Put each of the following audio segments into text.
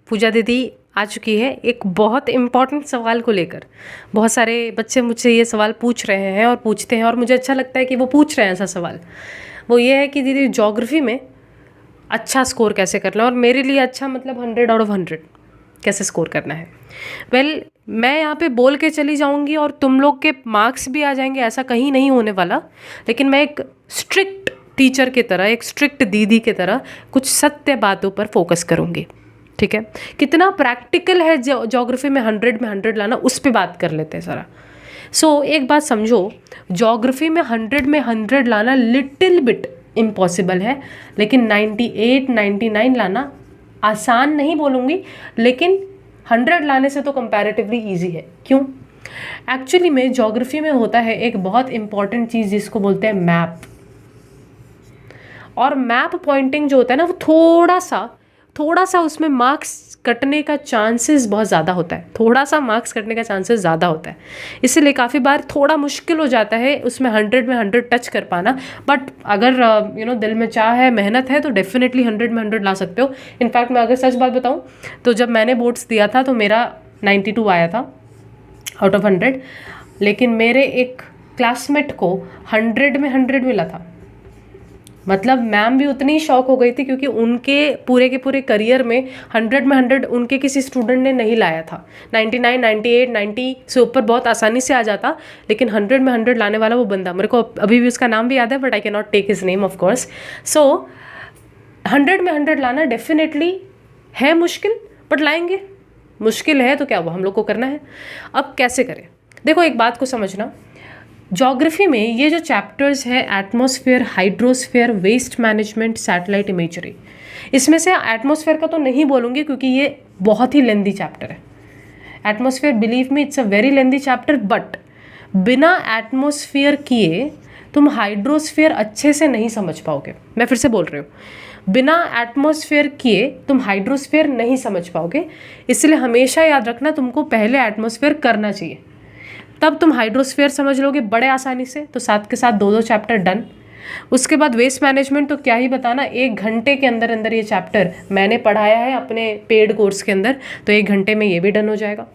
पूजा दीदी आ चुकी है एक बहुत इम्पॉर्टेंट सवाल को लेकर। बहुत सारे बच्चे मुझसे ये सवाल पूछ रहे हैं और पूछते हैं, और मुझे अच्छा लगता है कि वो पूछ रहे हैं ऐसा सवाल। वो ये है कि दीदी ज्योग्राफी में अच्छा स्कोर कैसे करना है, और मेरे लिए अच्छा मतलब 100 आउट ऑफ 100 कैसे स्कोर करना है। वेल, मैं यहाँ पे बोल के चली जाऊँगी और तुम लोग के मार्क्स भी आ जाएंगे, ऐसा कहीं नहीं होने वाला। लेकिन मैं एक स्ट्रिक्ट टीचर की तरह, एक स्ट्रिक्ट दीदी की तरह कुछ सत्य बातों पर फोकस करूँगी, ठीक है। कितना प्रैक्टिकल है ज्योग्राफी में 100 में 100 लाना, उस पर बात कर लेते हैं ज़रा। सो एक बात समझो, ज्योग्राफी में 100 में 100 लाना लिटिल बिट इम्पॉसिबल है, लेकिन 98 99 लाना आसान नहीं बोलूँगी, लेकिन 100 लाने से तो कंपैरेटिवली ईजी है। क्यों? एक्चुअली में ज्योग्राफी में होता है एक बहुत इंपॉर्टेंट चीज़ जिसको बोलते हैं मैप। और मैप पॉइंटिंग जो होता है ना, वो थोड़ा सा उसमें मार्क्स कटने का चांसेस बहुत ज़्यादा होता है, थोड़ा सा मार्क्स कटने का चांसेस ज़्यादा होता है। इसीलिए काफ़ी बार थोड़ा मुश्किल हो जाता है उसमें 100 में 100 टच कर पाना। बट अगर दिल में चाह है, मेहनत है, तो डेफिनेटली 100 में 100 ला सकते हो। इनफैक्ट मैं अगर सच बात बताऊँ तो जब मैंने बोर्ड्स दिया था तो मेरा 92 आया था आउट ऑफ 100, लेकिन मेरे एक क्लासमेट को 100 में 100 मिला था। मतलब मैम भी उतनी शॉक हो गई थी, क्योंकि उनके पूरे के पूरे करियर में 100 में 100 उनके किसी स्टूडेंट ने नहीं लाया था। 99 98 90 से ऊपर बहुत आसानी से आ जाता, लेकिन 100 में 100 लाने वाला वो बंदा, मेरे को अभी भी उसका नाम भी याद है, but I can not take his name of course. So 100 में 100 लाना डेफिनेटली है मुश्किल, बट लाएंगे। मुश्किल है तो क्या हुआ, हम लोग को करना है। अब कैसे करें? देखो, एक बात को समझना, ज्योग्राफी में ये जो चैप्टर्स है, atmosphere, hydrosphere, waste management, satellite imagery, इसमें से एटमॉस्फेयर का तो नहीं बोलूँगी क्योंकि ये बहुत ही लेंदी चैप्टर है। Atmosphere, believe me, it's a very lengthy chapter. But बिना एटमॉस्फेयर किए तुम हाइड्रोस्फेयर अच्छे से नहीं समझ पाओगे। मैं फिर से बोल रही हूँ, बिना एटमॉस्फेयर किए तुम हाइड्रोस्फेयर नहीं समझ पाओगे। इसलिए हमेशा याद रखना, तुमको पहले एटमॉस्फेयर करना चाहिए, तब तुम हाइड्रोस्फेयर समझ लोगे बड़े आसानी से। तो साथ के साथ 2 चैप्टर डन। उसके बाद वेस्ट मैनेजमेंट तो क्या ही बताना, 1 घंटे के अंदर अंदर ये चैप्टर मैंने पढ़ाया है अपने पेड कोर्स के अंदर, तो 1 घंटे में ये भी डन हो जाएगा।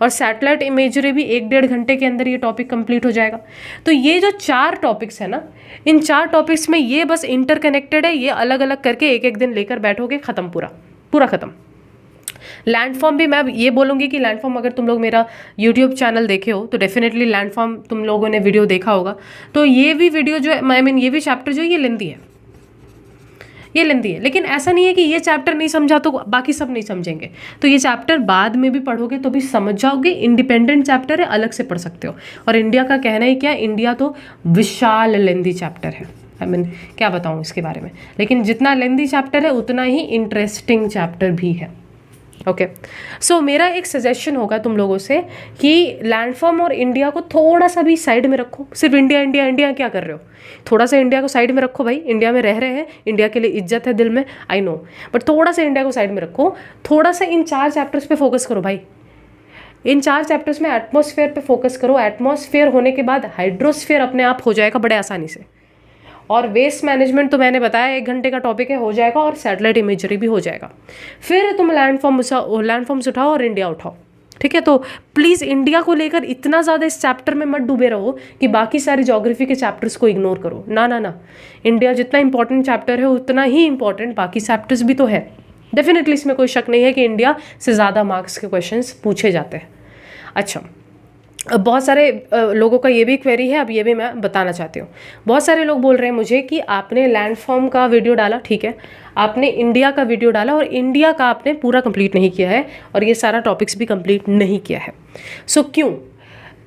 और सैटेलाइट इमेजरी भी 1-1.5 घंटे के अंदर ये टॉपिक कंप्लीट हो जाएगा। तो ये जो 4 टॉपिक्स है ना, इन 4 टॉपिक्स में ये बस इंटरकनेक्टेड है। ये अलग अलग करके एक दिन लेकर बैठोगे, खत्म, पूरा खत्म। लैंडफॉर्म भी मैं ये बोलूँगी कि लैंडफॉर्म, अगर तुम लोग मेरा यूट्यूब चैनल देखे हो तो डेफिनेटली लैंडफॉर्म तुम लोगों ने वीडियो देखा होगा। तो ये भी वीडियो जो है, ये भी चैप्टर जो है, ये लेंदी है, लेकिन ऐसा नहीं है कि ये चैप्टर नहीं समझा तो बाकी सब नहीं समझेंगे। तो ये चैप्टर बाद में भी पढ़ोगे तो भी समझ जाओगे। इंडिपेंडेंट चैप्टर है, अलग से पढ़ सकते हो। और इंडिया का कहना ही क्या है, इंडिया तो विशाल लेंदी चैप्टर है। क्या बताऊँ इसके बारे में, लेकिन जितना लेंदी चैप्टर है उतना ही इंटरेस्टिंग चैप्टर भी है। ओके, सो मेरा एक सजेशन होगा तुम लोगों से कि लैंडफॉर्म और इंडिया को थोड़ा सा भी साइड में रखो। सिर्फ इंडिया इंडिया इंडिया क्या कर रहे हो, थोड़ा सा इंडिया को साइड में रखो। भाई, इंडिया में रह रहे हैं, इंडिया के लिए इज्जत है दिल में, आई नो, बट थोड़ा सा इंडिया को साइड में रखो। थोड़ा सा इन 4 चैप्टर्स पे फोकस करो भाई। इन 4 चैप्टर्स में एटमॉस्फेयर पे फोकस करो। एटमॉस्फेयर होने के बाद हाइड्रोस्फेयर अपने आप हो जाएगा बड़े आसानी से। और वेस्ट मैनेजमेंट तो मैंने बताया 1 घंटे का टॉपिक है, हो जाएगा। और सैटेलाइट इमेजरी भी हो जाएगा। फिर तुम लैंडफॉर्म्स उठाओ और इंडिया उठाओ, ठीक है। तो प्लीज़ इंडिया को लेकर इतना ज़्यादा इस चैप्टर में मत डूबे रहो कि बाकी सारे ज्योग्राफी के चैप्टर्स को इग्नोर करो। ना, इंडिया जितना इंपॉर्टेंट चैप्टर है उतना ही इंपॉर्टेंट बाकी चैप्टर्स भी तो है। डेफिनेटली इसमें कोई शक नहीं है कि इंडिया से ज़्यादा मार्क्स के क्वेश्चंस पूछे जाते हैं। अच्छा, बहुत सारे लोगों का ये भी क्वेरी है, अब ये भी मैं बताना चाहती हूँ। बहुत सारे लोग बोल रहे हैं मुझे कि आपने लैंडफॉर्म का वीडियो डाला, ठीक है, आपने इंडिया का वीडियो डाला और इंडिया का आपने पूरा कंप्लीट नहीं किया है और ये सारा टॉपिक्स भी कंप्लीट नहीं किया है। सो क्यों?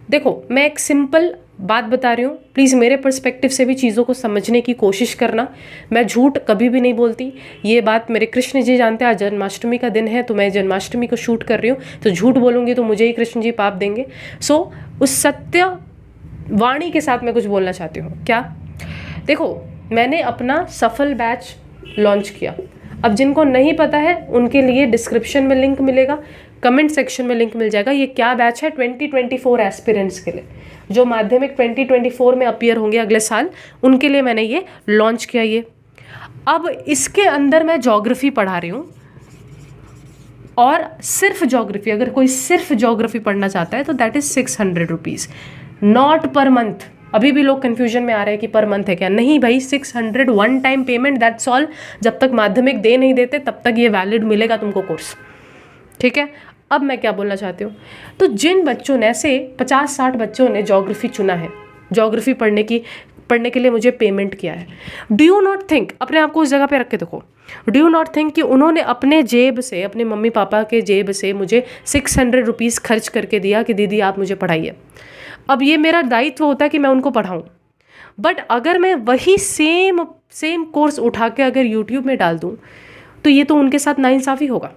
देखो, मैं एक सिंपल बात बता रही हूँ, प्लीज़ मेरे पर्सपेक्टिव से भी चीज़ों को समझने की कोशिश करना। मैं झूठ कभी भी नहीं बोलती, ये बात मेरे कृष्ण जी जानते हैं। आज जन्माष्टमी का दिन है तो मैं जन्माष्टमी को शूट कर रही हूँ, तो झूठ बोलूँगी तो मुझे ही कृष्ण जी पाप देंगे। सो उस सत्य वाणी के साथ मैं कुछ बोलना चाहती हूँ। क्या? देखो, मैंने अपना सफल बैच लॉन्च किया। अब जिनको नहीं पता है उनके लिए डिस्क्रिप्शन में लिंक मिलेगा, कमेंट सेक्शन में लिंक मिल जाएगा। ये क्या बैच है? 2024 एस्पिरेंट्स के लिए, जो माध्यमिक 2024 में अपीयर होंगे अगले साल, उनके लिए मैंने ये लॉन्च किया। ये अब इसके अंदर मैं ज्योग्राफी पढ़ा रही हूँ और सिर्फ ज्योग्राफी, अगर कोई सिर्फ ज्योग्राफी पढ़ना चाहता है तो that is 600 rupees, not per month. अभी भी लोग कन्फ्यूजन में आ रहे हैं कि पर मंथ है क्या, नहीं भाई, 600 one time payment, that's all. जब तक माध्यमिक दे नहीं देते तब तक ये वैलिड मिलेगा तुमको कोर्स, ठीक है। अब मैं क्या बोलना चाहती हूँ, तो जिन बच्चों ने, ऐसे 50-60 बच्चों ने ज्योग्राफी चुना है, ज्योग्राफी पढ़ने के लिए मुझे पेमेंट किया है, डू यू नॉट थिंक, अपने आप को उस जगह पे रख के देखो, डू यू नॉट थिंक कि उन्होंने अपने जेब से, अपने मम्मी पापा के जेब से मुझे 600 रुपीज़ खर्च करके दिया कि दीदी आप मुझे पढ़ाइए। अब ये मेरा दायित्व होता है कि मैं उनको पढ़ाऊँ, बट अगर मैं वही सेम कोर्स उठा के अगर यूट्यूब में डाल दूँ तो ये तो उनके साथ नाइंसाफ़ी होगा,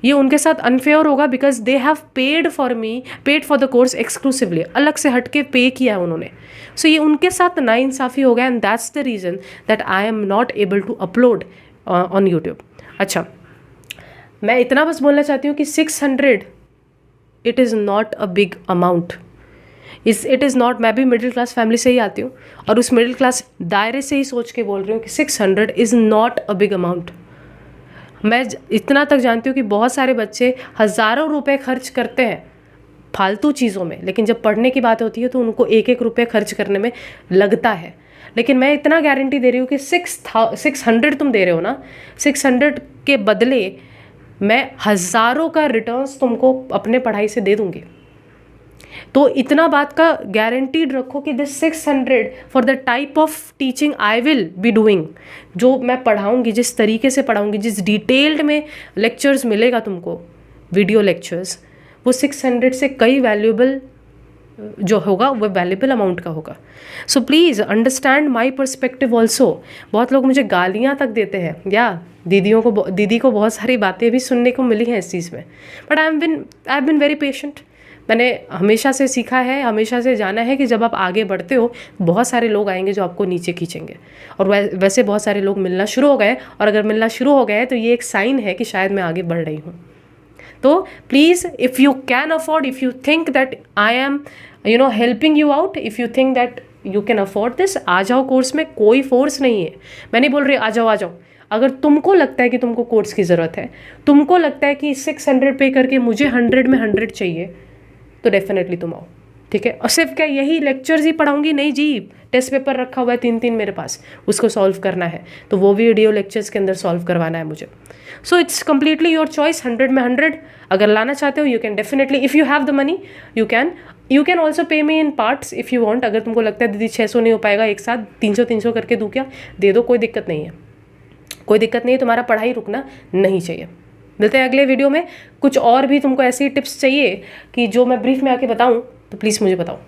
ये उनके साथ अनफेयर होगा, because they have paid for the course exclusively, अलग से हट के पे किया है उन्होंने। सो ये उनके साथ नाइंसाफ़ी हो गया, and that's the reason that I am not able to upload on YouTube. अच्छा, मैं इतना बस बोलना चाहती हूँ कि 600 it is not a big amount, it is not. मैं भी मिडिल क्लास फैमिली से ही आती हूँ और उस मिडिल क्लास दायरे से ही सोच के बोल रही हूँ कि 600 is not a big amount. मैं इतना तक जानती हूँ कि बहुत सारे बच्चे हज़ारों रुपए खर्च करते हैं फालतू चीज़ों में, लेकिन जब पढ़ने की बात होती है तो उनको एक एक रुपये खर्च करने में लगता है। लेकिन मैं इतना गारंटी दे रही हूँ कि 600 तुम दे रहे हो ना, 600 के बदले मैं हज़ारों का रिटर्न्स तुमको अपने पढ़ाई से दे दूँगी। तो इतना बात का गारंटीड रखो कि this 600 for the type of teaching I will be doing, जो मैं पढ़ाऊँगी, जिस तरीके से पढ़ाऊँगी, जिस डिटेल्ड में लेक्चर्स मिलेगा तुमको, वीडियो लेक्चर्स, वो 600 से कई वैल्यूएबल जो होगा वो वैल्यूएबल अमाउंट का होगा। So please understand my perspective also. बहुत लोग मुझे गालियाँ तक देते हैं, या दीदी को बहुत सारी बातें भी सुनने को मिली हैं इस चीज़ में, but I have been very patient. मैंने हमेशा से सीखा है, हमेशा से जाना है कि जब आप आगे बढ़ते हो बहुत सारे लोग आएंगे जो आपको नीचे खींचेंगे, और वैसे बहुत सारे लोग मिलना शुरू हो गए, और अगर मिलना शुरू हो गए तो ये एक साइन है कि शायद मैं आगे बढ़ रही हूँ। तो please, if you can afford, if you think that I am helping you out, if you think that you can afford this, आ जाओ कोर्स में, कोई फोर्स नहीं है। मैं नहीं बोल रही आ जाओ। अगर तुमको लगता है कि तुमको कोर्स की ज़रूरत है, तुमको लगता है कि 600 पे करके मुझे 100 में 100 चाहिए, तो डेफिनेटली तुम आओ, ठीक है। और सिर्फ क्या यही लेक्चर्स ही पढ़ाऊंगी? नहीं जी, टेस्ट पेपर रखा हुआ है 3 मेरे पास, उसको सॉल्व करना है, तो वो भी वीडियो लेक्चर्स के अंदर सॉल्व करवाना है मुझे। So it's completely your choice, 100 में 100 अगर लाना चाहते हो, you can definitely, if you have the money you can also पे मी इन पार्ट्स इफ़ यू वांट। अगर तुमको लगता है दीदी 600 नहीं हो पाएगा एक साथ, 300 करके दूँ क्या, दे दो, कोई दिक्कत नहीं है, कोई दिक्कत नहीं है, तुम्हारा पढ़ाई रुकना नहीं चाहिए। मिलते हैं अगले वीडियो में। कुछ और भी तुमको ऐसी टिप्स चाहिए कि जो मैं ब्रीफ में आके बताऊं तो प्लीज़ मुझे बताओ।